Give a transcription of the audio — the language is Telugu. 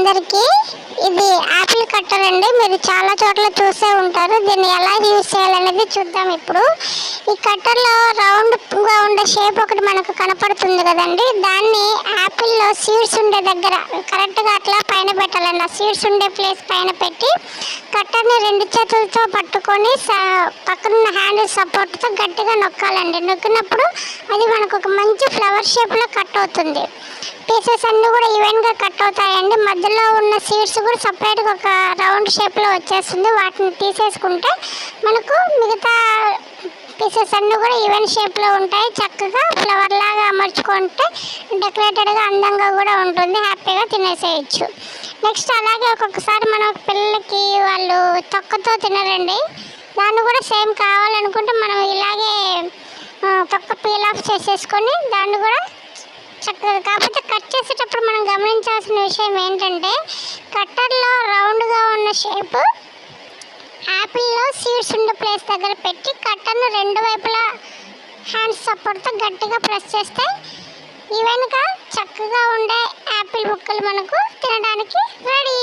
అందరికీ. ఇది యాపిల్ కట్టర్ అండి. మీరు చాలా చోట్ల చూసే ఉంటారు. దీన్ని ఎలా యూజ్ చేయాలనేది చూద్దాం ఇప్పుడు. ఈ కట్టర్లో రౌండ్గా ఉండే షేప్ ఒకటి మనకు కనపడుతుంది కదండి. దాన్ని యాపిల్లో సీడ్స్ ఉండే దగ్గర కరెక్ట్గా అట్లా పైన పెట్టాలండి. ఆ సీడ్స్ ఉండే ప్లేస్ పైన పెట్టి కట్టర్ని 2 చేతులతో పట్టుకొని పక్కనున్న హ్యాండిల్ సపోర్ట్తో గట్టిగా నొక్కాలండి. నొక్కినప్పుడు అది మనకు ఒక మంచి ఫ్లవర్ షేప్లో కట్ అవుతుంది. పీసెస్ అన్నీ కూడా ఈవెన్గా కట్ అవుతాయండి. మధ్యలో ఉన్న సీడ్స్ కూడా సపరేట్గా ఒక రౌండ్ షేప్లో వచ్చేస్తుంది. వాటిని తీసేసుకుంటే మనకు మిగతా పీసెస్ అన్నీ కూడా ఈవెన్ షేప్లో ఉంటాయి. చక్కగా ఫ్లవర్ లాగా అమర్చుకుంటే డెకరేటెడ్గా అందంగా కూడా ఉంటుంది. హ్యాపీగా తినేసేయచ్చు. నెక్స్ట్ అలాగే ఒక్కొక్కసారి మనం పిల్లలకి వాళ్ళు తొక్కతో తినరండి. దాన్ని కూడా సేమ్ కావాలనుకుంటే మనం ఇలాగే తొక్క పీల్ ఆఫ్ చేసేసుకొని దాన్ని కూడా చక్కగా, కాకపోతే కట్ చేసేటప్పుడు మనం గమనించాల్సిన విషయం ఏంటంటే కట్టర్లో రౌండ్గా ఉన్న షేప్ యాపిల్లో సీడ్స్ ఉండే ప్లేస్ దగ్గర పెట్టి కట్టర్ను 2 వైపులా హ్యాండ్స్ సపోర్ట్తో గట్టిగా ప్రెస్ చేస్తే ఈవెన్గా చక్కగా ఉండే యాపిల్ ముక్కలు మనకు తినడానికి రెడీ.